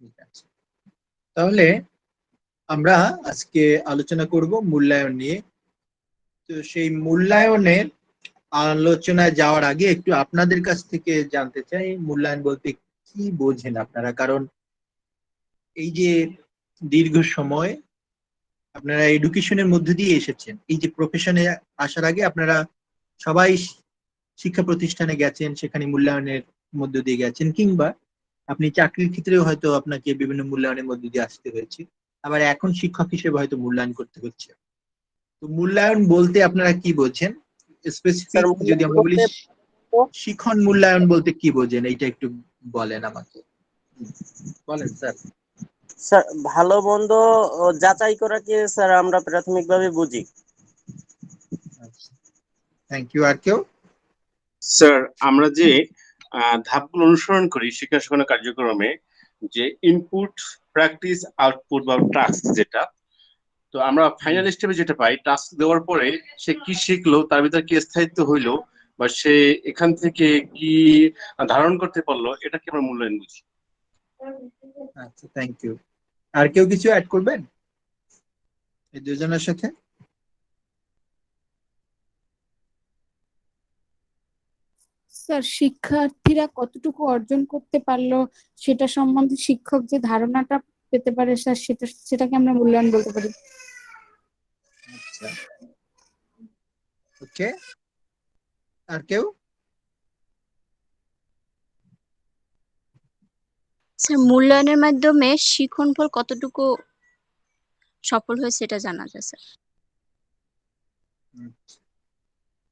ঠিক আছে, তাহলে আমরা আজকে আলোচনা করব মূল্যায়ন নিয়ে। তো সেই মূল্যায়নের আলোচনায় যাওয়ার আগে একটু আপনাদের কাছ থেকে জানতে চাই মূল্যায়ন বলতে কি বোঝেন আপনারা। কারণ এই যে দীর্ঘ সময় আপনারা এডুকেশনের মধ্যে দিয়ে এসেছেন, এই যে প্রফেশনে আসার আগে আপনারা সবাই শিক্ষা প্রতিষ্ঠানে গেছেন, সেখানে মূল্যায়নের মধ্য দিয়ে গেছেন, কিংবা আপনি চাকরির ক্ষেত্রেও হয়তো আপনাকে বিভিন্ন মূল্যায়নের মধ্য দিয়ে আসতে হয়েছে, আবার এখন শিক্ষক হিসেবে হয়তো মূল্যায়ন করতে হচ্ছে। তো মূল্যায়ন বলতে আপনারা কি বোঝেন? স্যার স্পেসিফিক যদি মূল্যায়ন আমরা বলি বলতে শিখন মূল্যায়ন বলতে কি বোঝেন, এইটা একটু বলেন আমাকে। বলেন স্যার। স্যার ভালো মন্দ যাচাই করাকে স্যার আমরা প্রাথমিকভাবে বুঝি। আচ্ছা, থ্যাংক ইউ। আর কেউ? স্যার আমরা যে ধাপগুলো অনুসরণ করি শিক্ষা শিক্ষণ কার্যক্রমে, যে ইনপুট, প্র্যাকটিস, আউটপুট বা টাস্ক যেটা, তো আমরা ফাইনাল স্টেপে যেটা পাই, টাস্ক দেওয়ার পরে সে কি শিখলো, তার ভিতরে কি স্থায়িত্ব হইলো, বা সে এখান থেকে কি ধারণ করতে পারলো, এটাকে আমরা মূল্যায়ন বুঝি। আচ্ছা, থ্যাংক ইউ। আর কেউ কিছু অ্যাড করবেন এই দুজনের সাথে? স্যার শিক্ষার্থীরা কতটুকু অর্জন করতে পারলো সেটা সম্বন্ধে শিক্ষক যে ধারণাটা পেতে পারে স্যার, সেটাকে আমরা মূল্যায়ন বলতে পারি। আচ্ছা, ওকে। আর কেউ? স্যার মূল্যায়নের মাধ্যমে শিক্ষণফল কতটুকু সফল হয়েছে সেটা জানা যায় sir.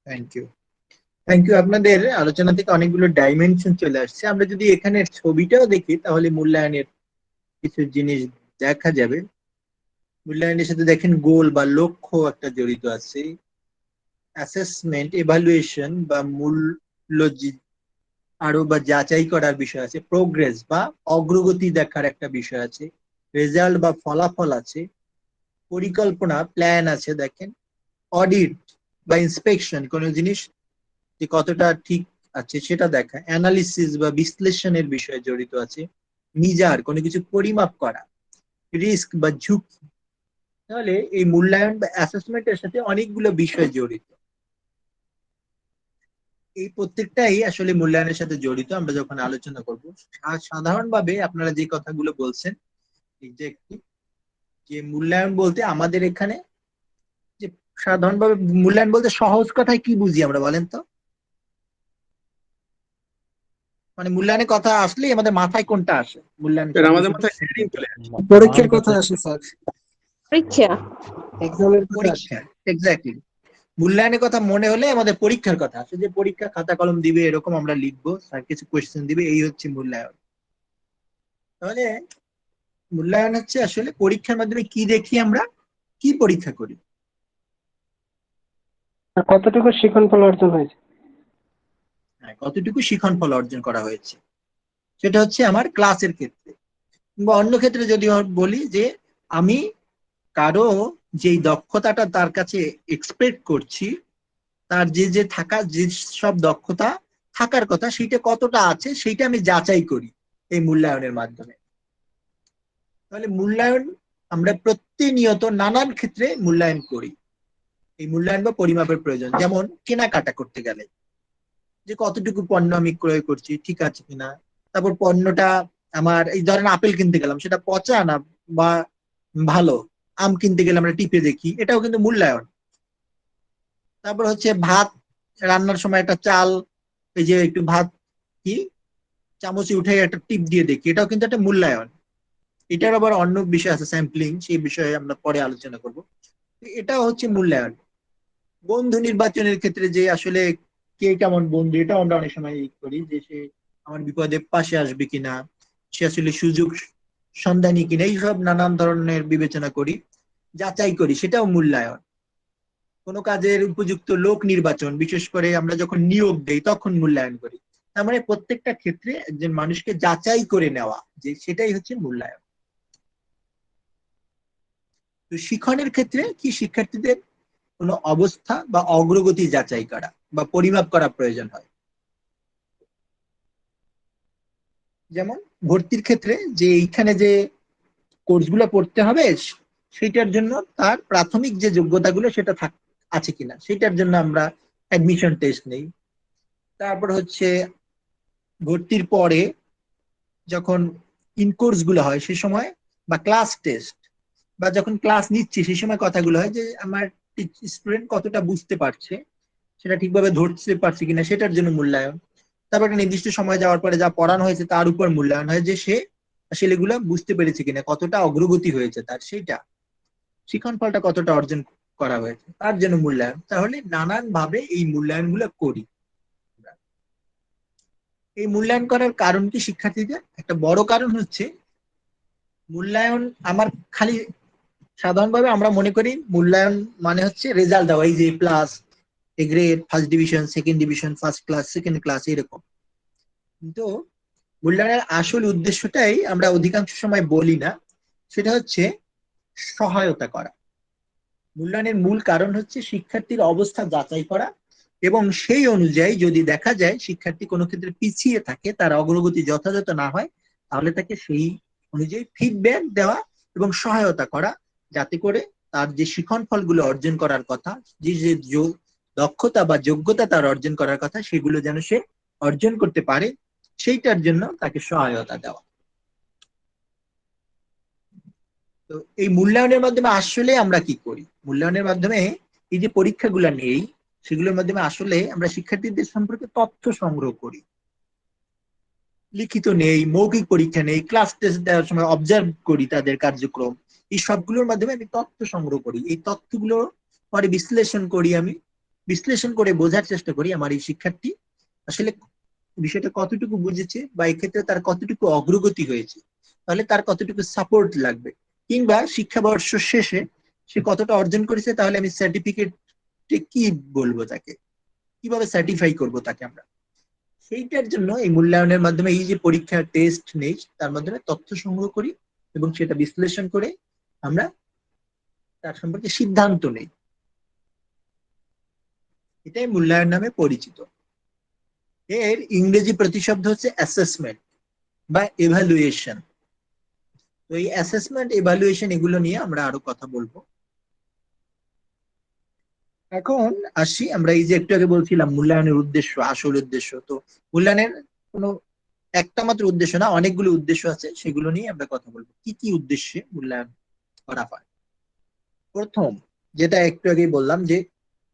Thank you, thank you. আপনাদের আলোচনা থেকে অনেকগুলো ডাইমেনশন চলে আসছে। আমরা যদি এখানে ছবিটাও দেখি তাহলে মূল্যায়নের কিছু জিনিস দেখা যাবে। মূল্যায়নের সাথে দেখেন গোল বা লক্ষ্য একটা জড়িত আছে, অ্যাসেসমেন্ট, এভালুয়েশন বা মূল্য আরো বা যাচাই করার বিষয় আছে, প্রোগ্রেস বা অগ্রগতি দেখার একটা বিষয় আছে, রেজাল্ট বা ফলাফল আছে, পরিকল্পনা, প্ল্যান আছে দেখেন, অডিট বা ইন্সপেকশন, কোনো জিনিস যে কতটা ঠিক আছে সেটা দেখা, অ্যানালিসিস বা বিশ্লেষণের বিষয় জড়িত আছে, মিজার, কোনো কিছু পরিমাপ করা, রিস্ক বা ঝুঁকি। তাহলে এই মূল্যায়ন বা অ্যাসেসমেন্টের সাথে অনেকগুলো বিষয় জড়িত। এই প্রত্যেকটাই আসলে মূল্যায়নের সাথে জড়িত। আমরা যখন আলোচনা করব সাধারণভাবে আপনারা যে কথাগুলো বলছেন এক্স্যাক্টলি, যে মূল্যায়ন বলতে আমাদের এখানে যে সাধারণভাবে মূল্যায়ন বলতে সহজ কথায় কি বুঝি আমরা বলেন তো? মানে মূল্যায়নের কথা আসলেই আমাদের মাথায় কোনটা আসে? মূল্যায়ন আমাদের শব্দ মাথায় গ্রেডিং চলে আসে। পরীক্ষার কথা আসে স্যার, পরীক্ষা। এক্সামের কথা আসে। পরীক্ষা, এক্স্যাক্টলি। মূল্যায়নের কথা মনে হলে আমাদের পরীক্ষার কথা আসে, যে পরীক্ষা খাতা কলম দিবে, এরকম আমরা লিখবো, স্যার কিছু কোয়েশ্চেন দিবে, এই হচ্ছে মূল্যায়ন। তাহলে মূল্যায়ন হচ্ছে আসলে পরীক্ষার মাধ্যমে কি দেখি আমরা, কি পরীক্ষা করি। আর কতটুকু শিক্ষণফল অর্জন হয়েছে? হ্যাঁ, কতটুকু শিখন ফল অর্জন করা হয়েছে সেটা হচ্ছে আমার ক্লাসের ক্ষেত্রে, বা অন্য ক্ষেত্রে যদি বলি যে আমি কারো যেই দক্ষতাটা তার কাছে এক্সপেক্ট করছি, তার যে যে থাকা যে সব দক্ষতা থাকার কথা সেটা কতটা আছে সেইটা আমি যাচাই করি এই মূল্যায়নের মাধ্যমে। তাহলে মূল্যায়ন আমরা প্রতিনিয়ত নানান ক্ষেত্রে মূল্যায়ন করি। এই মূল্যায়ন বা পরিমাপের প্রয়োজন, যেমন কেনাকাটা করতে গেলে যে কতটুকু পণ্য আমি ক্রয় করছি ঠিক আছে কিনা, তারপর পণ্যটা আমার, এই ধরেন আপেল কিনতে গেলাম সেটা পচা না বা ভালো, আম কিনতে গেলে আমরা টিপে দেখি, এটাও কিন্তু মূল্যায়ন। তারপর হচ্ছে ভাত রান্নার সময় একটা চাল, এই যে একটু ভাত কি চামচে উঠে একটা টিপ দিয়ে দেখি, এটাও কিন্তু একটা মূল্যায়ন। এটার আবার অন্য বিষয় আছে স্যাম্পলিং, সেই বিষয়ে আমরা পরে আলোচনা করব। এটাও হচ্ছে মূল্যায়ন। বন্ধু নির্বাচনের ক্ষেত্রে যে আসলে কে কেমন বন্ধু, এটাও আমরা অনেক সময় করি, যে সে আমার বিপদে পাশে আসবে কিনা, সে আসলে সুযোগ সন্ধানী কিনা, এইসব নানান ধরনের বিবেচনা করি, যাচাই করি, সেটাও মূল্যায়ন। কোনো কাজের উপযুক্ত লোক নির্বাচন, বিশেষ করে আমরা যখন নিয়োগ দেই তখন মূল্যায়ন করি। তার মানে প্রত্যেকটা ক্ষেত্রে একজন মানুষকে যাচাই করে নেওয়া, যে সেটাই হচ্ছে মূল্যায়ন। তো শিক্ষণের ক্ষেত্রে কি শিক্ষার্থীদের কোনো অবস্থা বা অগ্রগতি যাচাই করা বা পরিমাপ করা প্রয়োজন হয়। যেমন ভর্তির ক্ষেত্রে যে এইখানে যে কোর্সগুলো পড়তে হবে সেটার জন্য তার প্রাথমিক যে যোগ্যতাগুলো সেটা আছে কিনা সেটার জন্য আমরা অ্যাডমিশন টেস্ট নেই। তারপর হচ্ছে ভর্তির পরে যখন ইনকোর্স গুলো হয় সে সময়, বা ক্লাস টেস্ট, বা যখন ক্লাস নিচ্ছি সেই সময় কথাগুলো হয় যে আমার স্টুডেন্ট কতটা বুঝতে পারছে, সেটা ঠিকভাবে ধরতে পারছে কিনা সেটার জন্য মূল্যায়ন। তারপর একটা নির্দিষ্ট সময় যাওয়ার পরে যা পড়ানো হয়েছে তার উপর মূল্যায়ন হয় যে সে আসলে এগুলো বুঝতে পেরেছে কিনা, কতটা অগ্রগতি হয়েছে তার, সেইটা শিখন ফলটা কতটা অর্জন করা হয়েছে তার জন্য মূল্যায়ন। তাহলে নানান ভাবে এই মূল্যায়ন গুলো করি। এই মূল্যায়ন করার কারণ কি শিক্ষার্থীদের? একটা বড় কারণ হচ্ছে মূল্যায়ন আমার খালি সাধারণভাবে আমরা মনে করি মূল্যায়ন মানে হচ্ছে রেজাল্ট দেওয়া, এই যে plus, A grade, first division, second division, first class, second class, এরকম। কিন্তু মূল্যায়নের আসল উদ্দেশ্যটাই আমরা অধিকাংশ সময় বলি না, সেটা হচ্ছে সহায়তা করা। মূল্যায়নের মূল কারণ হচ্ছে শিক্ষার্থীর অবস্থা যাচাই করা, এবং সেই অনুযায়ী যদি দেখা যায় শিক্ষার্থী কোনো ক্ষেত্রে পিছিয়ে থাকে, তার অগ্রগতি যথাযথ না হয়, তাহলে তাকে সেই অনুযায়ী ফিডব্যাক দেওয়া এবং সহায়তা করা, যাতে করে তার যে শিখন ফলগুলো অর্জন করার কথা, যে যে দক্ষতা বা যোগ্যতা তার অর্জন করার কথা, সেগুলো যেন সে অর্জন করতে পারে, সেইটার জন্য তাকে সহায়তা দেওয়া। তো এই মূল্যায়নের মাধ্যমে আসলে আমরা কি করি? মূল্যায়নের মাধ্যমে এই যে পরীক্ষাগুলো নেই সেগুলোর মাধ্যমে আসলে আমরা শিক্ষার্থীদের সম্পর্কে তথ্য সংগ্রহ করি। লিখিত নেই, মৌখিক পরীক্ষা নেই, ক্লাস টেস্ট দেওয়ার সময় অবজার্ভ করি তাদের কার্যক্রম, এই সবগুলোর মাধ্যমে আমি তথ্য সংগ্রহ করি। এই তথ্যগুলো পরে বিশ্লেষণ করি, আমি বিশ্লেষণ করে বোঝার চেষ্টা করি আমার এই শিক্ষার্থী আসলে বিষয়টা কতটুকু বুঝেছে, বা এক্ষেত্রে তার কতটুকু অগ্রগতি হয়েছে, তাহলে তার কতটুকু সাপোর্ট লাগবে, কিংবা শিক্ষাবর্ষ শেষে সে কতটা অর্জন করেছে, তাহলে আমি সার্টিফিকেট কি বলবো তাকে, কিভাবে সার্টিফাই করব তাকে আমরা। সেইটার জন্য এই মূল্যায়নের মাধ্যমে, এই যে পরীক্ষা টেস্ট নেই তার মাধ্যমে তথ্য সংগ্রহ করি এবং সেটা বিশ্লেষণ করে আমরা তার সম্পর্কে সিদ্ধান্ত নেই। এটাই মূল্যায়ন নামে পরিচিত। এর ইংরেজি প্রতিশব্দ হচ্ছে অ্যাসেসমেন্ট বা এভালুয়েশন। তো এই অ্যাসেসমেন্ট, এভালুয়েশন এগুলো নিয়ে আমরা আরো কথা বলবো। এখন আসি আমরা এই যে একটু আগে বলছিলাম মূল্যায়নের উদ্দেশ্য, আসল উদ্দেশ্য। তো মূল্যায়নের কোনো একটা মাত্র উদ্দেশ্য না, অনেকগুলো উদ্দেশ্য আছে, সেগুলো নিয়ে আমরা কথা বলবো। কি কি উদ্দেশ্যে মূল্যায়ন করা হয়? প্রথম, যেটা একটু আগেই বললাম, যে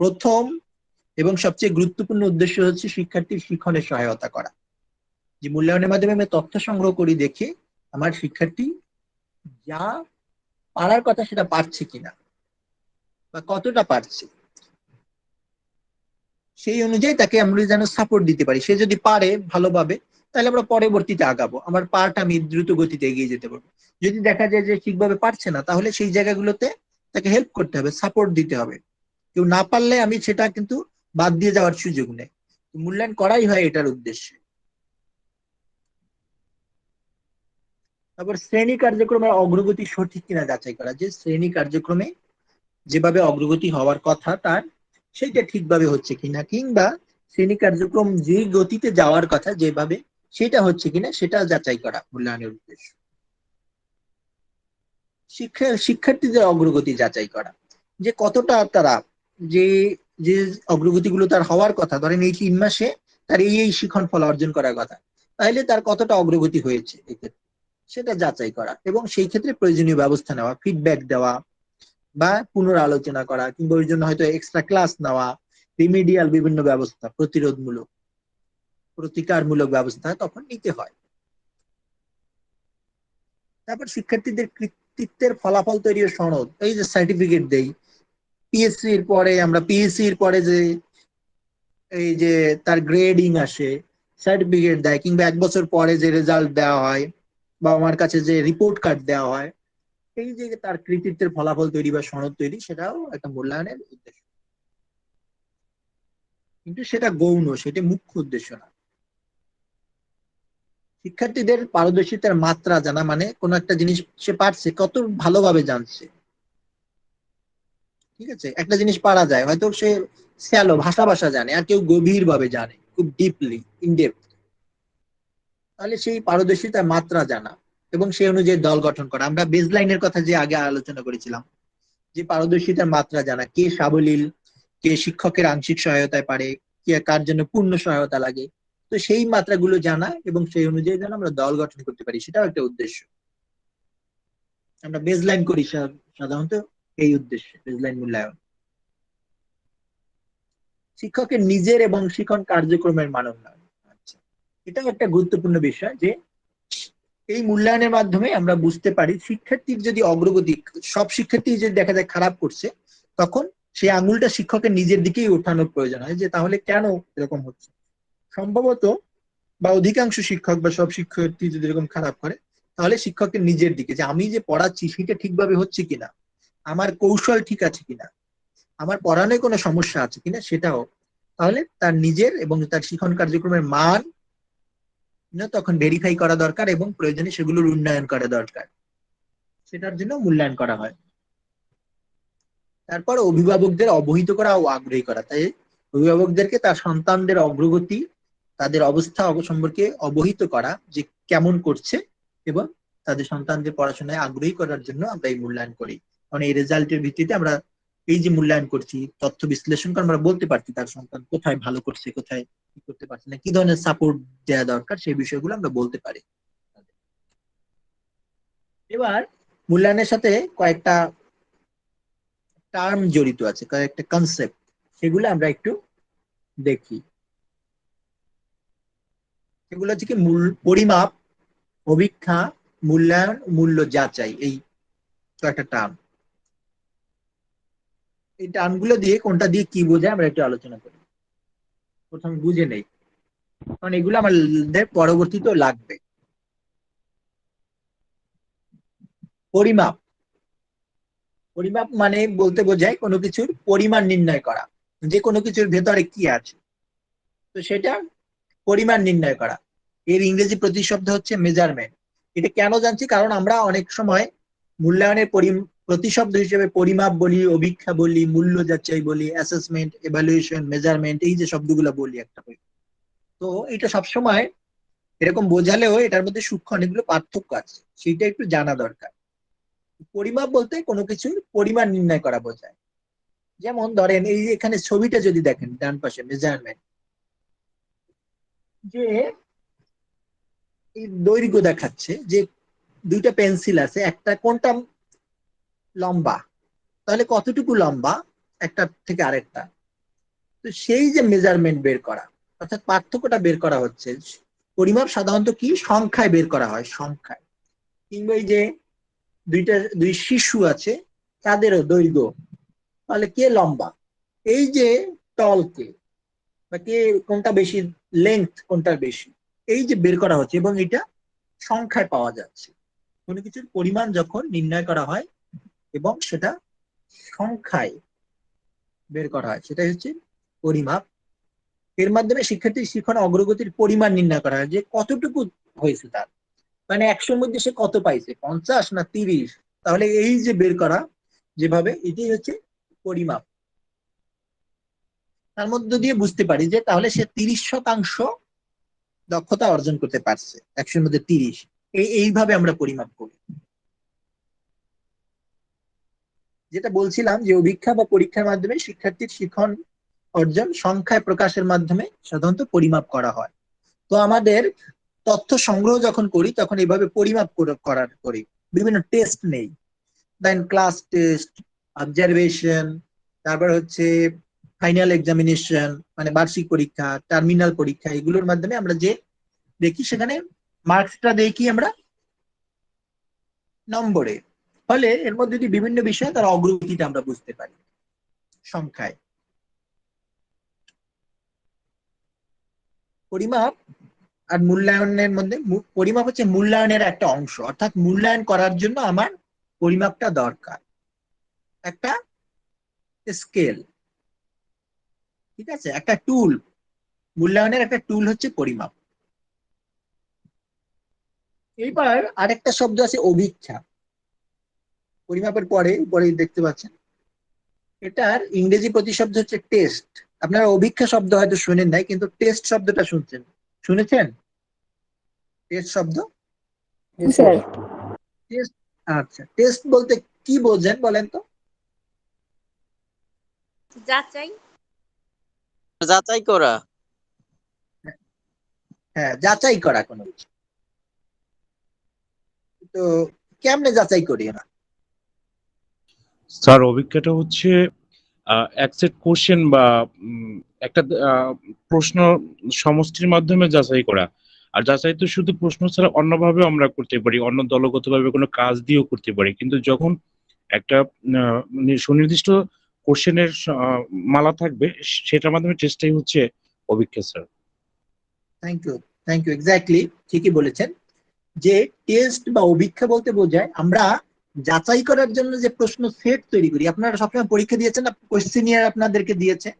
প্রথম এবং সবচেয়ে গুরুত্বপূর্ণ উদ্দেশ্য হচ্ছে শিক্ষার্থীর শিক্ষণে সহায়তা করা। যে মূল্যায়নের মাধ্যমে আমি তথ্য সংগ্রহ করি দেখে আমার শিক্ষার্থী যা পারার কথা সেটা পারছে কিনা, বা কতটা পারছে, সেই অনুযায়ী তাকে আমরা যেন সাপোর্ট দিতে পারি। সে যদি পারে ভালোভাবে, তাহলে আমরা পরবর্তীতে আগাবো, আমার পার্ট আমি দ্রুত গতিতে এগিয়ে যেতে পারবো। যদি দেখা যায় যে ঠিকভাবে পারছে না, তাহলে সেই জায়গাগুলোতে তাকে হেল্প করতে হবে, সাপোর্ট দিতে হবে। কেউ না পারলে আমি সেটা কিন্তু বাদ দিয়ে যাওয়ার সুযোগ নেই। মূল্যায়ন করাই হয় এটার উদ্দেশ্যে। তারপর শ্রেণী কার্যক্রমের অগ্রগতি সঠিক কিনা যাচাই করা, যে শ্রেণী কার্যক্রমে যেভাবে অগ্রগতি হওয়ার কথা তার, সেইটা ঠিকভাবে হচ্ছে কিনা, কিংবা শ্রেণী কার্যক্রম যে গতিতে যাওয়ার কথা যেভাবে, সেটা হচ্ছে কিনা সেটা যাচাই করা মূল্যায়নের উদ্দেশ্য। শিক্ষার্থীদের অগ্রগতি যাচাই করা, যে কতটা তারা, যে যে অগ্রগতিগুলো তার হওয়ার কথা, ধরেন এই 3 মাসে তার এই শিখন ফল অর্জন করার কথা, তাহলে তার কতটা অগ্রগতি হয়েছে এক্ষেত্রে সেটা যাচাই করা, এবং সেই ক্ষেত্রে প্রয়োজনীয় ব্যবস্থা নেওয়া, ফিডব্যাক দেওয়া, বা পুনরালোচনা করা, কিংবা ওই জন্য হয়তো এক্সট্রা ক্লাস নেওয়া, রিমিডিয়াল বিভিন্ন ব্যবস্থা, প্রতিরোধমূলক, প্রতিকারমূলক ব্যবস্থা তখন নিতে হয়। তারপর শিক্ষার্থীদের কৃতিত্বের ফলাফল তৈরি ও সনদ, এই যে সার্টিফিকেট দেই, পিএসসি এর পরে আমরা পিএসসি এর পরে যে এই যে তার গ্রেডিং আসে, সার্টিফিকেট দেয়, কিংবা 1 বছর পরে যে রেজাল্ট দেওয়া হয়, বা আমার কাছে যে রিপোর্ট কার্ড দেওয়া হয়, এই যে তার কৃতিত্বের ফলাফল তৈরি বা সনদ তৈরি, সেটাও একটা মূল্যায়নের উদ্দেশ্য। কিন্তু সেটা গৌণ, সেটা মুখ্য উদ্দেশ্য না। শিক্ষার্থীদের পারদর্শিতার মাত্রা জানা, মানে কোন একটা জিনিস সে পারছে, কত ভালোভাবে জানছে। ঠিক আছে, একটা জিনিস পারা যায়, হয়তো সে শ্যালো ভাষা জানে, আর কেউ গভীর ভাবে জানে, খুব ডিপলি, ইনডেপথ। তাহলে সেই পারদর্শিতার মাত্রা জানা এবং সেই অনুযায়ী দল গঠন করা। আমরা বেসলাইনের কথা যে আগে আলোচনা করেছিলাম, যে পারদর্শিতার মাত্রা জানা, কে সাবলীল, কে শিক্ষকের আংশিক সহায়তায় পারে, কে কার জন্য পূর্ণ সহায়তা লাগে। তো সেই মাত্রাগুলো জানা এবং সেই অনুযায়ী যেন আমরা দল গঠন করতে পারি, সেটাও একটা উদ্দেশ্য। আমরা বেসলাইন করি সাধারণত এই উদ্দেশ্যে, বেসলাইন মূল্যায়ন। শিক্ষকের নিজের এবং শিক্ষণ কার্যক্রমের মান উন্নয়ন। আচ্ছা, এটাও একটা গুরুত্বপূর্ণ বিষয় যে এই মূল্যায়নের মাধ্যমে আমরা বুঝতে পারি শিক্ষার্থীর যদি অগ্রগতি, সব শিক্ষার্থী যদি দেখা যায় খারাপ করছে, তখন সেই আঙুলটা শিক্ষকের নিজের দিকেই ওঠানোর প্রয়োজন হয়, যে তাহলে কেন এরকম হচ্ছে। সম্ভবত বা অধিকাংশ শিক্ষক বা সব শিক্ষার্থী যদি এরকম খারাপ করে, তাহলে শিক্ষকের নিজের দিকে, যে আমি যে পড়াচ্ছি সেটা ঠিকভাবে হচ্ছে কিনা, আমার কৌশল ঠিক আছে কিনা, আমার পড়ানোয় কোনো সমস্যা আছে কিনা, সেটাও। তাহলে তার নিজের এবং তার শিক্ষণ কার্যক্রমের মান তখন ভেরিফাই করা দরকার এবং প্রয়োজনে সেগুলোর উন্নয়ন করা দরকার, সেটার জন্য মূল্যায়ন করা হয়। তারপর অভিভাবকদের অবহিত করা ও আগ্রহী করা। তাই অভিভাবকদেরকে তার সন্তানদের অগ্রগতি, তাদের অবস্থা সম্পর্কে অবহিত করা, যে কেমন করছে, এবং তাদের সন্তানদের পড়াশোনায় আগ্রহী করার জন্য আমরা এই মূল্যায়ন করি। কারণ এই রেজাল্টের ভিত্তিতে আমরা এই যে মূল্যায়ন করছি, তথ্য বিশ্লেষণ করে আমরা বলতে পারছি তার সন্তান কোথায় ভালো করছে, কোথায় কি করতে পারছে না, কি ধরনের সাপোর্ট দেওয়া দরকার, সেই বিষয়গুলো আমরা বলতে পারি। এবার মূল্যায়নের সাথে কয়েকটা টার্ম জড়িত আছে, কয়েকটা কনসেপ্ট, সেগুলো আমরা একটু দেখি। সেগুলো হচ্ছে কি পরিমাপ, অভিক্ষা, মূল্যায়ন, মূল্য যাচাই, এই কয়েকটা টার্ম। এই টার্মগুলো দিয়ে কোনটা দিয়ে কি বোঝায় আমরা একটু আলোচনা করি। প্রথম বুঝে নেই, কারণ এগুলো আমাদের পরবর্তীতেও লাগবে। পরিমাপ, পরিমাপ মানে বলতে বোঝায় কোনো কিছুর পরিমাণ নির্ণয় করা, যে কোনো কিছুর ভেতরে কি আছে, তো সেটা পরিমাণ নির্ণয় করা। এর ইংরেজি প্রতিশব্দ হচ্ছে মেজারমেন্ট। এটা কেন জানছি, কারণ আমরা অনেক সময় মূল্যায়নের প্রতিশব্দ হিসেবে পরিমাপ বলি, অভিক্ষা বলি, মূল্য যাচাই বলি, অ্যাসেসমেন্ট, এভালুয়েশন, মেজারমেন্ট, এই যে শব্দগুলো বলি একটা করে। তো এটা সবসময় এরকম বোঝালেও এটার মধ্যে সূক্ষ্ম অনেকগুলো পার্থক্য আছে, সেটা একটু জানা দরকার। পরিমাপ বলতে কোনো কিছুর পরিমাণ নির্ণয় করা বোঝায়। যেমন ধরেন এই যে এখানে ছবিটা যদি দেখেন ডান পাশে, মেজারমেন্ট, যে এই দৈর্ঘ্য দেখাচ্ছে, যে দুইটা পেন্সিল আছে, একটা কোনটা লম্বা, তাহলে কতটুকু লম্বা একটা থেকে আরেকটা। তো সেই যে মেজারমেন্ট বের করা, অর্থাৎ পার্থক্যটা বের করা হচ্ছে। পরিমাপ সাধারণত কি সংখ্যায় বের করা হয়, সংখ্যায়। কিংবা এই যে দুই শিশু আছে, তাদেরও দৈর্ঘ্য, তাহলে কে লম্বা, এই যে টল কে, বা কে কোনটা বেশি, লেংথ কোনটার বেশি, এই যে বের করা হচ্ছে, এবং এটা সংখ্যায় পাওয়া যাচ্ছে। কোনো কিছুর পরিমাণ যখন নির্ণয় করা হয় এবং সেটা সংখ্যায় বের করা হয়, সেটাই হচ্ছে পরিমাপ। এর মাধ্যমে শিক্ষার্থীর শিক্ষণ অগ্রগতির পরিমাণ নির্ণয় করা হয়, যে কতটুকু হয়েছে তার, মানে 100-র মধ্যে সে কত পাইছে, 50 না 30। তাহলে এই যে বের করা যেভাবে, এটাই হচ্ছে পরিমাপ। তার মধ্যে দিয়ে বুঝতে পারি যে তাহলে সে 30% দক্ষতা অর্জন করতে পারছে, 100-র মধ্যে 30। এইভাবে আমরা পরিমাপ করি। যেটা বলছিলাম যে অভিক্ষা বা পরীক্ষার মাধ্যমে শিক্ষার্থীর শিক্ষণ অর্জন সংখ্যায় প্রকাশের মাধ্যমে সাধারণত পরিমাপ করা হয়। তো আমাদের তথ্য সংগ্রহ যখন করি তখন এইভাবে পরিমাপ করি। বিভিন্ন টেস্ট নেই, দেন ক্লাস টেস্ট, অবজারভেশন, তারপর হচ্ছে ফাইনাল এক্সামিনেশন, মানে বার্ষিক পরীক্ষা, টার্মিনাল পরীক্ষা, এগুলোর মাধ্যমে আমরা যে দেখি সেখানে মার্কসটা দেখি আমরা নম্বরে। ফলে এর মধ্যে যদি বিভিন্ন বিষয়, তার অগ্রগতিটা আমরা বুঝতে পারি সংখ্যায়। পরিমাপ আর মূল্যায়নের মধ্যে, পরিমাপ হচ্ছে মূল্যায়নের একটা অংশ, অর্থাৎ মূল্যায়ন করার জন্য আমার পরিমাপটা দরকার, একটা স্কেল, ঠিক আছে, একটা টুল। মূল্যায়নের একটা টুল হচ্ছে পরিমাপ। এইবার আরেকটা শব্দ আছে অভিক্ষা, পরিমাপের পরে পরে দেখতে পাচ্ছেন, এটার ইংরেজি প্রতিশব্দ হচ্ছে টেস্ট। আপনারা অভিক্ষা শব্দ হয়তো শুনেন নাই, কিন্তু টেস্ট শব্দটা শুনেছেন? টেস্ট শব্দ, স্যার টেস্ট, আচ্ছা টেস্ট বলতে কি বোঝেন বলেন তো? যাচাই। যাচাই করা। হ্যাঁ, যাচাই করা কোনো কিছু। তো কেমনে যাচাই করি না? স্যার অভিজ্ঞতা হচ্ছে এক সেট কোশ্চেন বা একটা প্রশ্ন সমষ্টির মাধ্যমে যাচাই করা। আর যাচাই তো শুধু প্রশ্ন ছাড়া অন্যভাবে আমরা করতে পারি, অন্য দলগতভাবে কোনো কাজ দিয়েও করতে পারি। কিন্তু যখন একটা সুনির্দিষ্ট কোশ্চেনের মালা থাকবে, সেটার মাধ্যমে টেস্টটাই হচ্ছে অভিজ্ঞতা sir. Thank you, thank you, exactly ঠিকই বলেছেন যে টেস্ট বা অভিক্ষা বলতে বোঝায় আমরা যাচাই করার জন্য যে প্রশ্ন সেট তৈরি করি। আপনারা সবসময় পরীক্ষা দিয়েছেন না, কোশ্চেনিয়ার আপনাদেরকে দিয়েছে,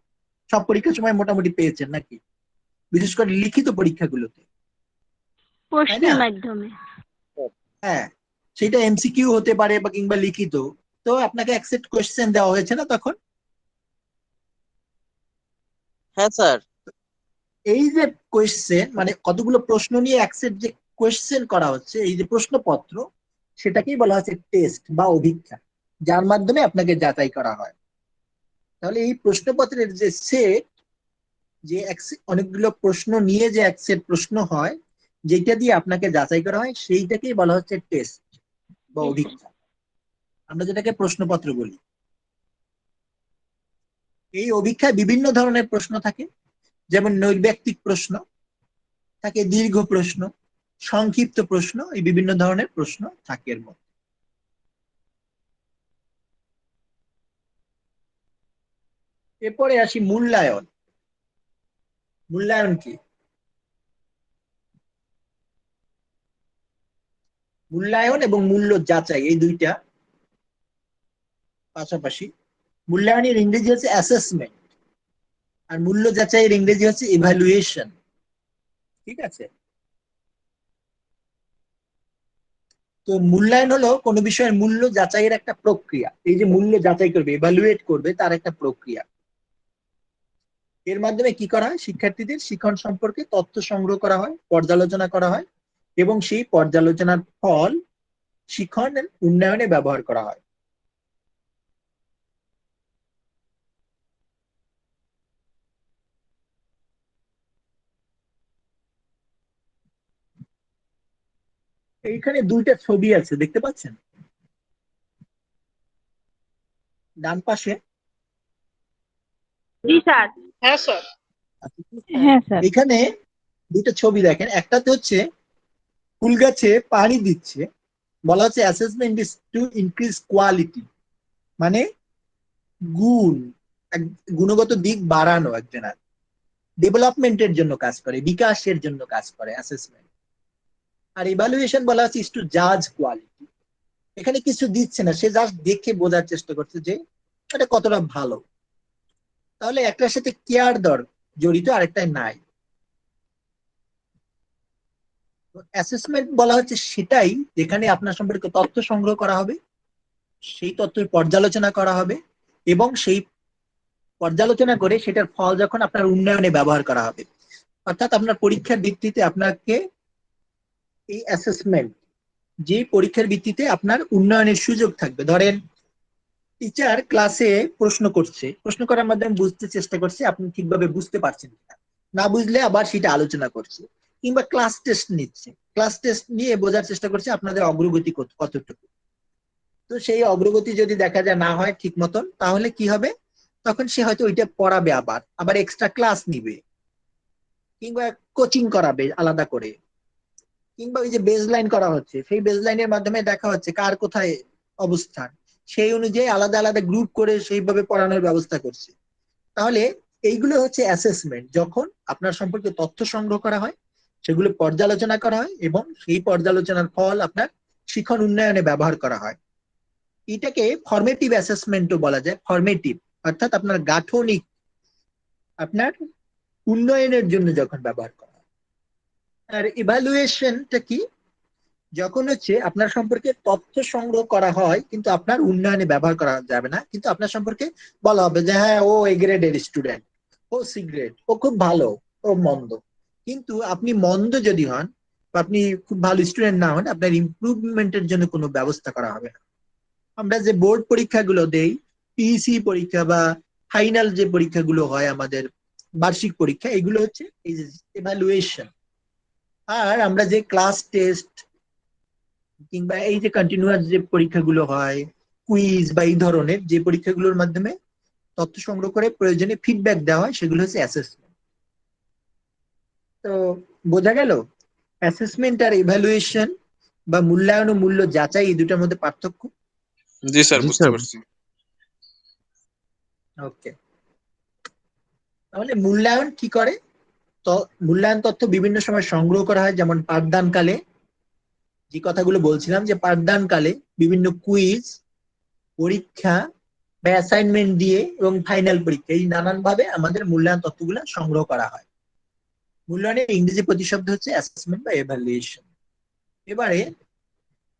সব পরীক্ষার সময় মোটামুটি পেয়েছেন নাকি, বিশেষ করে লিখিত পরীক্ষাগুলোতে, তাই না? প্রশ্নের মাধ্যমে। হ্যাঁ, সেটা এমসিকিউ হতে পারে বা কিংবা লিখিত। তো আপনাকে এক সেট কোশ্চেন দেওয়া হয়েছে না তখন? হ্যাঁ স্যার। এই যে কোশ্চেন মানে কতগুলো প্রশ্ন নিয়ে এক সেট যে কোশ্চেন করা হচ্ছে, এই যে প্রশ্নপত্র, সেটাকেই বলা হচ্ছে টেস্ট বা অভিক্ষা, যার মাধ্যমে আপনাকে যাচাই করা হয়। তাহলে এই প্রশ্নপত্রের যে সেট, যে অনেকগুলো প্রশ্ন নিয়ে যে এক সেট প্রশ্ন হয়, যেটা দিয়ে আপনাকে যাচাই করা হয়, সেইটাকেই বলা হচ্ছে টেস্ট বা অভিক্ষা, আমরা যেটাকে প্রশ্নপত্র বলি। এই অভিক্ষায় বিভিন্ন ধরনের প্রশ্ন থাকে, যেমন নৈর্ব্যক্তিক প্রশ্ন থাকে, দীর্ঘ প্রশ্ন, সংক্ষিপ্ত প্রশ্ন, এই বিভিন্ন ধরনের প্রশ্ন থাকে এর মধ্যে। এরপরে আসি মূল্যায়ন। মূল্যায়ন কি? মূল্যায়ন এবং মূল্য যাচাই এই দুইটা পাশাপাশি। মূল্যায়নের ইংরেজি হচ্ছে অ্যাসেসমেন্ট, আর মূল্য যাচাইয়ের ইংরেজি হচ্ছে ইভ্যালুয়েশন। ঠিক আছে? তো মূল্যায়ন হলো কোনো বিষয়ের মূল্য যাচাইয়ের একটা প্রক্রিয়া। এই যে মূল্য যাচাই করবে, ইভ্যালুয়েট করবে, তার একটা প্রক্রিয়া। এর মাধ্যমে কি করা হয়? শিক্ষার্থীদের শিখন সম্পর্কে তথ্য সংগ্রহ করা হয়, পর্যালোচনা করা হয়, এবং সেই পর্যালোচনার ফল শিখন উন্নয়নে ব্যবহার করা হয়। এইখানে দুইটা ছবি আছে, দেখতে পাচ্ছেন ডান পাশে? জি স্যার। হ্যাঁ স্যার। হ্যাঁ স্যার। এখানে দুটো ছবি দেখেন, একটাতে হচ্ছে ফুল গাছে পানি দিচ্ছে, বলা হচ্ছে assessment is to increase quality, মানে গুণ, গুণগত দিক বাড়ানো, একজনের ডেভেলপমেন্টের জন্য কাজ করে, বিকাশের জন্য কাজ করে অ্যাসেসমেন্ট। আর ইভালুয়েশন বলা হচ্ছে ইজ টু জাজ কোয়ালিটি, এখানে কিছু দিচ্ছে না, সে জাস্ট দেখে বোঝার চেষ্টা করছে যে এটা কতটা ভালো। তাহলে একটার সাথে কেয়ার জড়িত, আরেকটাই নাই। অ্যাসেসমেন্ট বলা হচ্ছে সেটাই যেখানে আপনার সম্পর্কে তথ্য সংগ্রহ করা হবে, সেই তথ্যের পর্যালোচনা করা হবে, এবং সেই পর্যালোচনা করে সেটার ফল যখন আপনার উন্নয়নে ব্যবহার করা হবে। অর্থাৎ আপনার পরীক্ষার ভিত্তিতে আপনাকে এই অ্যাসেসমেন্ট, যে পরীক্ষার ভিত্তিতে আপনার উন্নয়নের সুযোগ থাকবে। ধরেন টিচার ক্লাসে প্রশ্ন করছে, প্রশ্ন করার মাধ্যমে বুঝতে চেষ্টা করছে আপনি ঠিকভাবে বুঝতে পারছেন কিনা, না বুঝলে আবার সেটা আলোচনা করছে, কিংবা ক্লাস টেস্ট নিচ্ছে, ক্লাস টেস্ট নিয়ে বোঝার চেষ্টা করছে আপনাদের অগ্রগতি কতটুকু। তো সেই অগ্রগতি যদি দেখা যায় না হয় ঠিক মতন, তাহলে কি হবে? তখন সে হয়তো ওইটা পড়াবে, আবার আবার এক্সট্রা ক্লাস নিবে, কিংবা কোচিং করাবে আলাদা করে, কিংবা ওই যে বেসলাইন করা হচ্ছে, সেই বেসলাইনের মাধ্যমে দেখা হচ্ছে কার কোথায় অবস্থান, সেই অনুযায়ী আলাদা আলাদা গ্রুপ করে সেইভাবে পড়ানোর ব্যবস্থা করছে। তাহলে এইগুলো হচ্ছে অ্যাসেসমেন্ট, যখন আপনার সম্পর্কে তথ্য সংগ্রহ করা হয়, সেগুলো পর্যালোচনা করা হয়, এবং সেই পর্যালোচনার ফল আপনার শিখন উন্নয়নে ব্যবহার করা হয়। এটাকে ফরমেটিভ অ্যাসেসমেন্টও বলা যায়। ফরমেটিভ অর্থাৎ আপনার গাঠনিক, আপনার উন্নয়নের জন্য যখন ব্যবহার করা হয়। আর ইভ্যালুয়েশনটা কি? যখন হচ্ছে আপনার সম্পর্কে তথ্য সংগ্রহ করা হয় কিন্তু আপনার উন্নয়নে ব্যবহার করা যাবে না, কিন্তু আপনার সম্পর্কে বলা হবে যে হ্যাঁ ও এ গ্রেডের স্টুডেন্ট, ও সি গ্রেড, ও খুব ভালো, ও মন্দ। কিন্তু আপনি মন্দ যদি হন, বা আপনি খুব ভালো স্টুডেন্ট না হন, আপনার ইমপ্রুভমেন্টের জন্য কোনো ব্যবস্থা করা হবে না। আমরা যে বোর্ড পরীক্ষাগুলো দেই, পিইসি পরীক্ষা বা ফাইনাল যে পরীক্ষাগুলো হয় আমাদের বার্ষিক পরীক্ষা, এগুলো হচ্ছে এই যে এভালুয়েশন। আর আমরা যে ক্লাস টেস্ট কিংবা এই যে কন্টিনিউয়াস যে পরীক্ষাগুলো হয়, কুইজ বা এই ধরনের যে পরীক্ষাগুলোর মাধ্যমে তথ্য সংগ্রহ করে প্রয়োজনে ফিডব্যাক দেওয়া হয়, সেগুলো হচ্ছে অ্যাসেসমেন্ট। তো বোঝা গেল অ্যাসেসমেন্ট আর ইভ্যালুয়েশন বা মূল্যায়ন ও মূল্য যাচাই এই দুটার মধ্যে পার্থক্য। জি স্যার, জি বুঝতে স্যার। পারছি। ওকে, তাহলে মূল্যায়ন কি করে? তো মূল্যায়ন তথ্য বিভিন্ন সময় সংগ্রহ করা হয়, যেমন পাঠদানকালে, যে কথাগুলো বলছিলাম যে পাঠদানকালে বিভিন্ন কুইজ, পরীক্ষা বা অ্যাসাইনমেন্ট দিয়ে এবং ফাইনাল পরীক্ষা, এই নানান ভাবে আমাদের মূল্যায়ন তথ্যগুলো সংগ্রহ করা হয়। মূল্যায়নের ইংরেজি প্রতিশব্দ হচ্ছে অ্যাসেসমেন্ট বা এভালুয়েশন। এবারে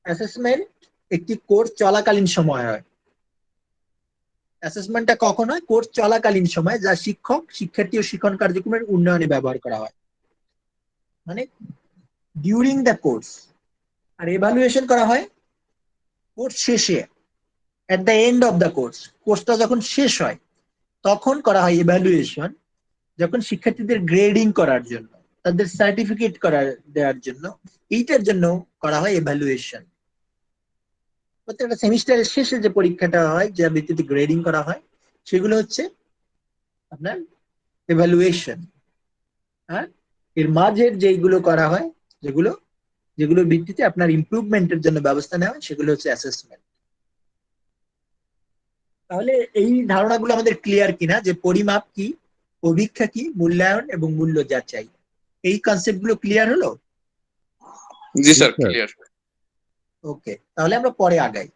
অ্যাসেসমেন্ট একটি কোর্স চলাকালীন সময় হয়। অ্যাসেসমেন্টটা কখন হয়? কোর্স চলাকালীন সময়, যা শিক্ষক, শিক্ষার্থী ও শিক্ষণ কার্যক্রমের উন্নয়নে ব্যবহার করা হয়, মানে ডিউরিং দ্য কোর্স। আর এভালুয়েশন করা হয় কোর্স শেষে, at the end of the course. কোর্সটা যখন শেষ হয় তখন করা হয় এভালুয়েশন, যখন শিক্ষার্থীদের গ্রেডিং করার জন্য, তাদের সার্টিফিকেট দেওয়ার জন্য, এইটার জন্য করা হয় এভালুয়েশন। প্রত্যেকটা সেমিস্টারের শেষে যে পরীক্ষাটা হয়, যা ভিত্তিতে গ্রেডিং করা হয়, সেগুলো হচ্ছে আপনার এভালুয়েশন। আর এর মাঝের যেগুলো করা হয়, যেগুলোর ভিত্তিতে আপনার ইমপ্রুভমেন্টের জন্য ব্যবস্থা নেওয়া হয়, সেগুলো হচ্ছে অ্যাসেসমেন্ট। তাহলে এই ধারণাগুলো আমাদের ক্লিয়ার কিনা যে পরিমাপ কি, অভিক্ষা কি, মূল্যায়ন এবং মূল্য যাচাই, এই কনসেপ্ট গুলো ক্লিয়ার হলো? জি স্যার, স্যার। ক্লিয়ার। ওকে, তাহলে আমরা পরে আগাই।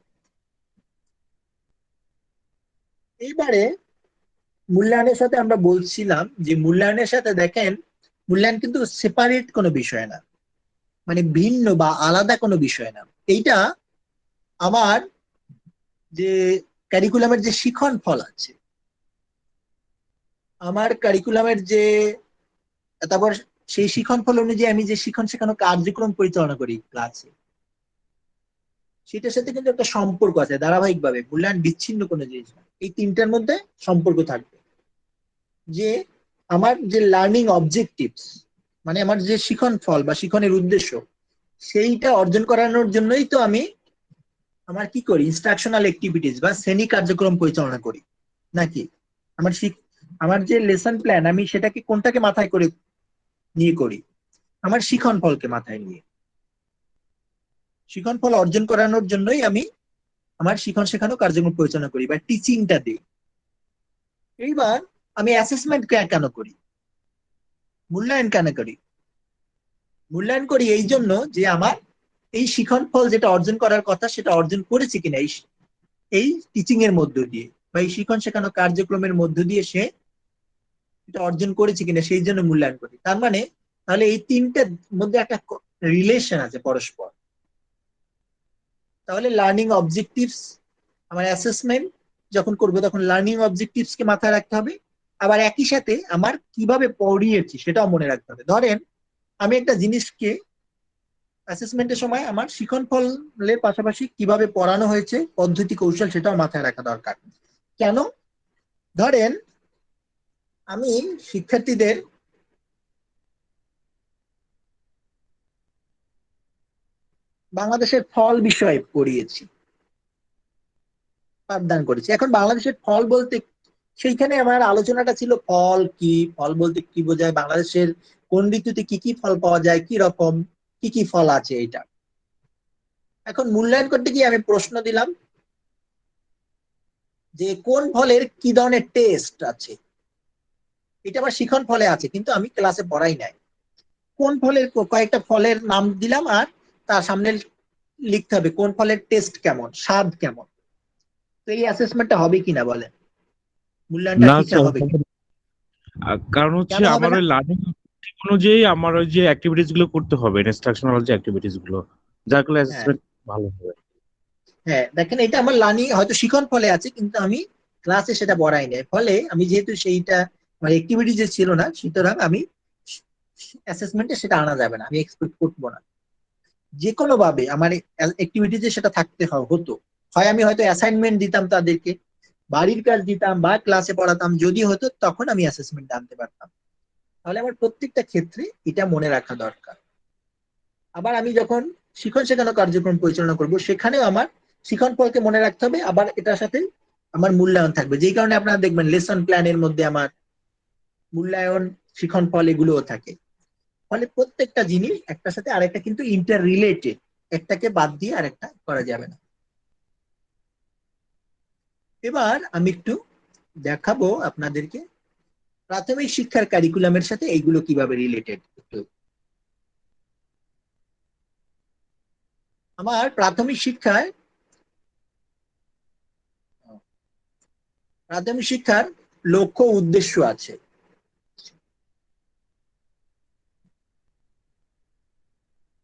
এইবারে মূল্যায়নের সাথে আমরা বলছিলাম যে মূল্যায়নের সাথে দেখেন, মূল্যায়ন কিন্তু সেপারেট কোনো বিষয় না, মানে ভিন্ন বা আলাদা কোনো বিষয় না। এইটা আমার যে কারিকুলামের যে শিখন ফল আছে, আমার কারিকুলামের যে, তারপর সেই শিখন ফল অনুযায়ী আমি যে শিখন শেখানো কার্যক্রম পরিচালনা করি ক্লাসে, সেটার সাথে কিন্তু একটা সম্পর্ক আছে ধারাবাহিক ভাবে। মূল্যায়ন বিচ্ছিন্ন কোনো জিনিস না, এই তিনটার মধ্যে সম্পর্ক থাকবে। যে আমার যে লার্নিং অবজেক্টিভস, মানে আমার যে শিখন ফল বা শিখনের উদ্দেশ্য, সেইটা অর্জন করানোর জন্যই তো আমি আমার কি করি, ইনস্ট্রাকশনাল অ্যাক্টিভিটিস বা শ্রেণী কার্যক্রম পরিচালনা করি, নাকি? আমার যে লেসন প্ল্যান, আমি সেটাকে কোনটাকে মাথায় করে নিয়ে করি? আমার শিখন ফলকে মাথায় নিয়ে। শিখন ফল অর্জন করানোর জন্যই আমি আমার শিখন শেখানো কার্যক্রম পরিচালনা করি বা টিচিংটা দিই। এইবার আমি অ্যাসেসমেন্ট কেন করি, মূল্যায়ন কেন করি? মূল্যায়ন করি এই জন্য যে আমার এই শিখন ফল যেটা অর্জন করার কথা, সেটা অর্জন করেছে কিনা এই টিচিং এর মধ্য দিয়ে বা এই শিখন শেখানো কার্যক্রমের মধ্য দিয়ে সে এটা অর্জন করেছে কিনা, সেই জন্য মূল্যায়ন করি। তার মানে তাহলে এই তিনটার মধ্যে একটা রিলেশন আছে পরস্পর। তাহলে লার্নিং অবজেক্টিভস, আমার অ্যাসেসমেন্ট যখন করবো তখন লার্নিং অবজেক্টিভস কে মাথায় রাখতে হবে, আবার একই সাথে আমার কিভাবে পড়িয়েছি সেটাও মনে রাখতে হবে। ধরেন আমি একটা জিনিসকে অ্যাসেসমেন্টের সময় আমার শিখন ফলের পাশাপাশি কিভাবে পড়ানো হয়েছে, পদ্ধতি কৌশল, সেটাও মাথায় রাখা দরকার। কেন? ধরেন আমি শিক্ষার্থীদের বাংলাদেশের ফল বিষয়ে পড়িয়েছি, পাঠদান করেছি। এখন বাংলাদেশের ফল বলতে সেইখানে আমার আলোচনাটা ছিল ফল কি, ফল বলতে কি বোঝায়, বাংলাদেশের কোন ঋতুতে কি কি ফল পাওয়া যায়, কি রকম কি কি ফল আছে, এটা। এখন মূল্যায়ন করতে গিয়ে আমি প্রশ্ন দিলাম যে কোন ফলের কি ধরনের টেস্ট আছে, এটা আমার শিখন ফলে আছে কিন্তু আমি ক্লাসে পড়াই নাই। কোন ফলের, কয়েকটা ফলের নাম দিলাম আর তার সামনে লিখতে হবে কোন ফলের টেস্ট কেমন, স্বাদ কেমন। তো এই অ্যাসেসমেন্টটা হবে কিনা বলেন, মূল্যায়নটা না ঠিকঠাক স্যার, হবে কিনা? কারণ হচ্ছে কেন হবে আমার না? ওই লার্নিং অনুযায়ী আমার ওই যে অ্যাক্টিভিটিস গুলো করতে হবে, ইনস্ট্রাকশনাল যে অ্যাক্টিভিটিস গুলো, যার ফলে হ্যাঁ, অ্যাসেসমেন্ট ভালো হবে। হ্যাঁ, দেখেন এটা আমার লার্নিং হয়তো শিখন ফলে আছে কিন্তু আমি ক্লাসে সেটা পড়াই নাই, ফলে আমি যেহেতু সেইটা আমার অ্যাক্টিভিটি যে ছিল না, সুতরাং আমি অ্যাসেসমেন্টে সেটা আনা যাবে না, আমি এক্সপেক্ট করবো না। যে কোনো ভাবে আমার অ্যাক্টিভিটিতে সেটা থাকতে হতো। হয় আমি হয়তো অ্যাসাইনমেন্ট দিতাম তাদেরকে, বাড়ির কাজ দিতাম বা ক্লাসে পড়াতাম, যদি হতো তখন আমি অ্যাসেসমেন্ট আনতে পারতাম। তাহলে আমার প্রত্যেকটা ক্ষেত্রে এটা মনে রাখা দরকার। আবার আমি যখন শিখন শেখানো কার্যক্রম পরিচালনা করব, সেখানেও আমার শিখন ফলকে মনে রাখতে হবে, আবার এটার সাথে আমার মূল্যায়ন থাকবে। যেই কারণে আপনারা দেখবেন লেসন প্ল্যানের মধ্যে আমার মূল্যায়ন, শিখন ফল এগুলোও থাকে। ফলে প্রত্যেকটা জিনিস একটার সাথে আরেকটা কিন্তু ইন্টার রিলেটেড, একটাকে বাদ দিয়ে আরেকটা করা যাবে না। এবার আমি একটু দেখাবো আপনাদেরকে প্রাথমিক শিক্ষার কারিকুলামের সাথে এইগুলো কিভাবে রিলেটেড। একটু আমার প্রাথমিক শিক্ষার লক্ষ্য উদ্দেশ্য আছে।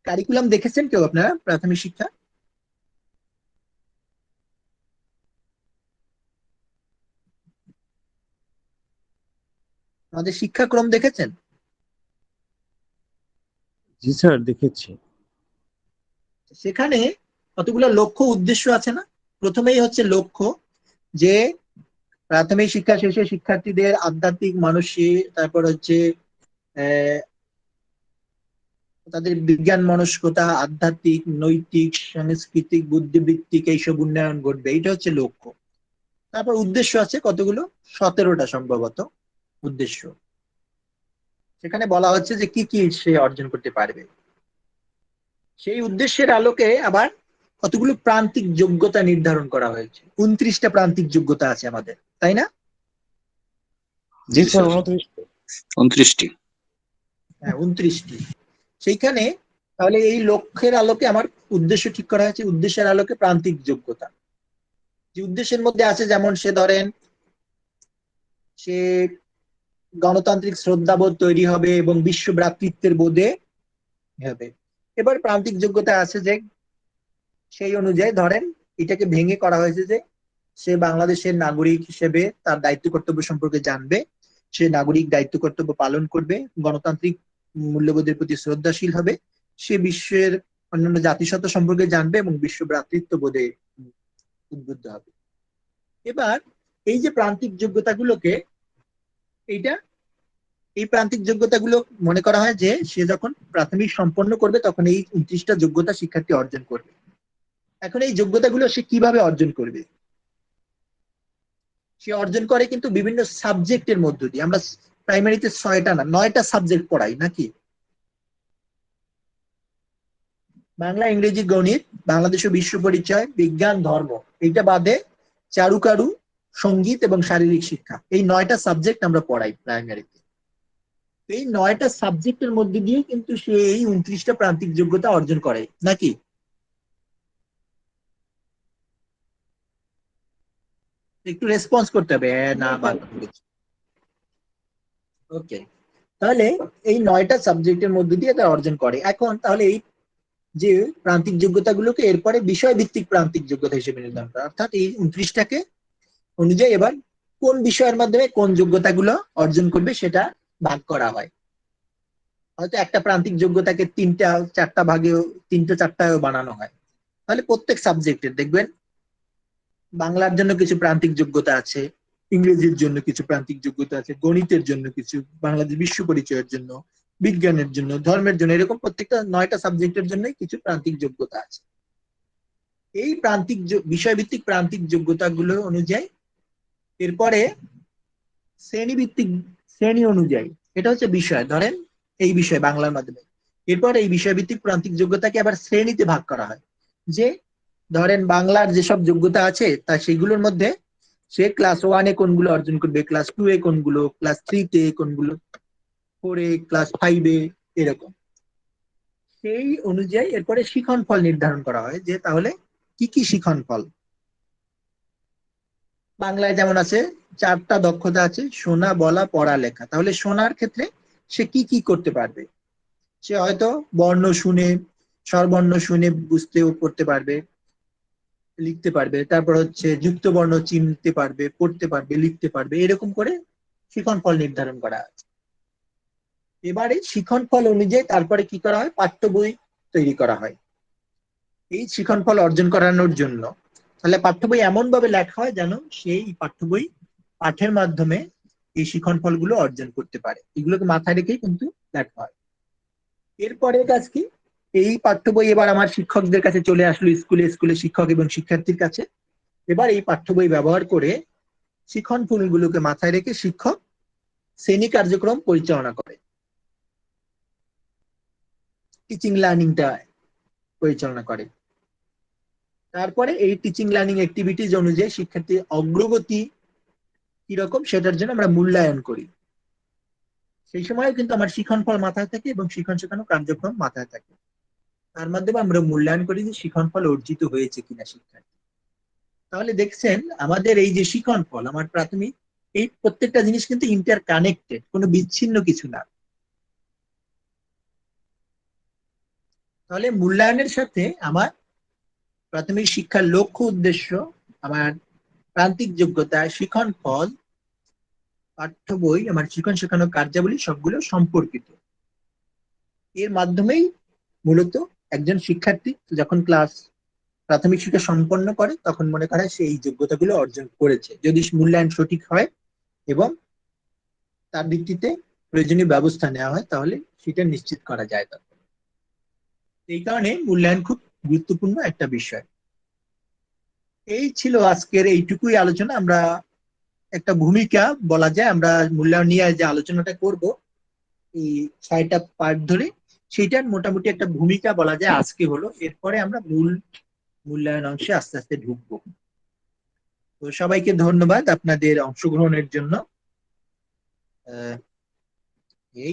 কারিকুলাম দেখেছেন কেউ আপনারা প্রাথমিক শিক্ষা? আমাদের শিক্ষাক্রম দেখেছেন? জি স্যার, দেখেছি। সেখানে কতগুলো লক্ষ্য উদ্দেশ্য আছে না? প্রথমেই হচ্ছে লক্ষ্য, যে প্রাথমিক শিক্ষা শেষে শিক্ষার্থীদের আধ্যাত্মিক, মানসিক, তারপর হচ্ছে আহ, তাদের বিজ্ঞান মনস্কতা, আধ্যাত্মিক, নৈতিক, সাংস্কৃতিক, বুদ্ধিবৃত্তিক এইসব উন্নয়ন ঘটবে, এটা হচ্ছে লক্ষ্য। তারপর উদ্দেশ্য আছে কতগুলো, 17টা সম্ভবত উদ্দেশ্য। সেখানে বলা হচ্ছে যে কি কি সে অর্জন করতে পারবে। সেই উদ্দেশ্যের আলোকে আবার কতগুলো প্রান্তিক যোগ্যতা নির্ধারণ করা হয়েছে। 29টা প্রান্তিক যোগ্যতা আছে আমাদের, তাই না? জি স্যার, 29। 29টি। হ্যাঁ, 29টি। সেইখানে তাহলে এই লক্ষ্যের আলোকে আমার উদ্দেশ্য ঠিক করা হয়েছে, উদ্দেশ্যের আলোকে প্রান্তিক যোগ্যতা। যে উদ্দেশ্যের মধ্যে আছে, যেমন সে ধরেন সে গণতান্ত্রিক শ্রদ্ধাবোধ তৈরি হবে এবং বিশ্ব ভ্রাতৃত্বের বোধে হবে। এবার প্রান্তিক যোগ্যতা আছে যে সেই অনুযায়ী ধরেন এটাকে ভেঙে করা হয়েছে যে সে বাংলাদেশের নাগরিক হিসেবে তার দায়িত্ব কর্তব্য সম্পর্কে জানবে, সে নাগরিক দায়িত্ব কর্তব্য পালন করবে, গণতান্ত্রিক মূল্যবোধের প্রতি শ্রদ্ধাশীল হবে, সে বিশ্বের অন্যান্য জাতিসত্তা সম্পর্কে জানবে এবং বিশ্ব ভ্রাতৃত্ববোধে উদ্বুদ্ধ হবে। এবার এই যে প্রান্তিক যোগ্যতাগুলোকে, এইটা এই প্রান্তিক যোগ্যতাগুলো মনে করা হয় যে সে যখন প্রাথমিক সম্পন্ন করবে তখন এই 29টা যোগ্যতা শিক্ষার্থী অর্জন করবে। এখন এই যোগ্যতাগুলো সে কিভাবে অর্জন করবে? সে অর্জন করে কিন্তু বিভিন্ন সাবজেক্টের মধ্য দিয়ে। আমরা প্রাইমারিতে 6টা না 9টা সাবজেক্ট পড়াই নাকি? বাংলা, ইংরেজি, গণিত, বাংলাদেশ ও বিশ্ব পরিচয়, বিজ্ঞান, ধর্ম, এইটা বাদে চারুকারু, সঙ্গীত এবং শারীরিক শিক্ষা, এই 9টা সাবজেক্ট আমরা পড়াই প্রাইমারিতে। এই 9টা সাবজেক্টের মধ্যে দিয়ে কিন্তু সে এই 29টা প্রান্তিক যোগ্যতা অর্জন করে নাকি? একটু রেসপন্স করতে হবে, হ্যাঁ না বা। ওকে, তাহলে এই 9টা সাবজেক্টের মধ্যে দিয়ে তারা অর্জন করে। এখন তাহলে এই যে প্রান্তিক যোগ্যতাগুলোকে এরপরে বিষয় ভিত্তিক প্রান্তিক যোগ্যতা হিসেবে নির্ধারণ করা, অর্থাৎ এই 29টাকে অনুযায়ী এবার কোন বিষয়ের মাধ্যমে কোন যোগ্যতাগুলো অর্জন করবে সেটা ভাগ করা হয়। হয়তো একটা প্রান্তিক যোগ্যতাকে 3টা 4টা ভাগেও, 3টা 4টায়ও বানানো হয়। তাহলে প্রত্যেক সাবজেক্টের দেখবেন বাংলার জন্য কিছু প্রান্তিক যোগ্যতা আছে, ইংরেজির জন্য কিছু প্রান্তিক যোগ্যতা আছে, গণিতের জন্য কিছু, বাংলাদেশ বিশ্ব পরিচয়ের জন্য, বিজ্ঞানের জন্য, ধর্মের জন্য, এরকম প্রত্যেকটা 9টা সাবজেক্টের জন্য কিছু প্রান্তিক যোগ্যতা আছে। এই বিষয়ভিত্তিক প্রান্তিক যোগ্যতাগুলো অনুযায়ী এরপরে শ্রেণীভিত্তিক, শ্রেণী অনুযায়ী, এটা হচ্ছে বিষয়, ধরেন এই বিষয় বাংলার মাধ্যমে, এরপর এই বিষয়ভিত্তিক প্রান্তিক যোগ্যতাকে আবার শ্রেণীতে ভাগ করা হয়। যে ধরেন বাংলার যেসব যোগ্যতা আছে তা সেগুলোর মধ্যে সে ক্লাস 1-এ কোনগুলো অর্জন করবে, ক্লাস 2-এ কোনগুলো, ক্লাস 3-তে কোনগুলো, 4-এ, ক্লাস 5-এ, এরকম। সেই অনুযায়ী এরপরে শিখন ফল নির্ধারণ করা হয় যে তাহলে কি কি শিখন ফল। বাংলায় যেমন আছে 4টা দক্ষতা আছে, শোনা, বলা, পড়া, লেখা। তাহলে শোনার ক্ষেত্রে সে কি কি করতে পারবে? সে হয়তো বর্ণ শুনে, স্বরবর্ণ শুনে বুঝতে ও পড়তে পারবে, লিখতে পারবে। তারপর হচ্ছে যুক্ত বর্ণ চিনতে পারবে, পড়তে পারবে, লিখতে পারবে, এরকম করে শিখন ফল নির্ধারণ করা আছে। এবারে শিখন ফল অনুযায়ী তারপরে কি করা হয়, পাঠ্য বই তৈরি করা হয় এই শিখন ফল অর্জন করানোর জন্য। তাহলে পাঠ্য বই এমন ভাবে লেখা হয় যেন সেই পাঠ্য বই পাঠের মাধ্যমে এই শিখন ফলগুলো অর্জন করতে পারে, এগুলোকে মাথায় রেখেই কিন্তু লেখা হয়। এরপরে কাজ কি, এই পাঠ্য বই এবার আমার শিক্ষকদের কাছে চলে আসলো, স্কুলে স্কুলে শিক্ষক এবং শিক্ষার্থীর কাছে। এবার এই পাঠ্য বই ব্যবহার করে শিখন ফলগুলোকে মাথায় রেখে শিক্ষক শ্রেণী কার্যক্রম পরিচালনা করে, টিচিং লার্নিংটা পরিচালনা করে। তারপরে এই টিচিং লার্নিং অ্যাক্টিভিটিজ অনুযায়ী শিক্ষার্থীর অগ্রগতি কিরকম সেটার জন্য আমরা মূল্যায়ন করি। সেই সময় কিন্তু আমার শিখন ফল মাথায় থাকে এবং শিখন শেখানো কার্যক্রম মাথায় থাকে, তার মাধ্যমে আমরা মূল্যায়ন করি যে শিখন ফল অর্জিত হয়েছে কিনা শিক্ষার্থী। তাহলে দেখছেন আমাদের এই যে শিখন ফল, আমার প্রাথমিক এই প্রত্যেকটা জিনিস কিন্তু ইন্টার কানেক্টেড, কোনো বিচ্ছিন্ন কিছু না। তাহলে মূল্যায়নের সাথে আমার প্রাথমিক শিক্ষার লক্ষ্য উদ্দেশ্য, আমার প্রান্তিক যোগ্যতা, শিখন ফল, পাঠ্য বই, আমার শিখন শেখানো কার্যাবলী সবগুলো সম্পর্কিত। এর মাধ্যমেই মূলত একজন শিক্ষার্থী যখন প্রাথমিক শিক্ষা সম্পন্ন করে তখন মনে করা হয় সে এই যোগ্যতাগুলো অর্জন করেছে, যদি মূল্যায়ন সঠিক হয় এবং তার ভিত্তিতে প্রয়োজনীয় ব্যবস্থা নেওয়া হয় তাহলে সেটা নিশ্চিত করা যায়। তখন এই কারণে মূল্যায়ন খুব গুরুত্বপূর্ণ একটা বিষয়। এই ছিল আজকের এইটুকুই আলোচনা। আমরা একটা ভূমিকা বলা যায়, আমরা মূল্যায়ন নিয়ে যে আলোচনাটা করব এই 6টা পার্ট ধরে, সেইটার মোটামুটি একটা ভূমিকা বলা যায় আজকে হলো। এরপরে আমরা মূল্যায়ন অংশে আস্তে আস্তে ঢুকবো। তো সবাইকে ধন্যবাদ আপনাদের অংশগ্রহণের জন্য। এই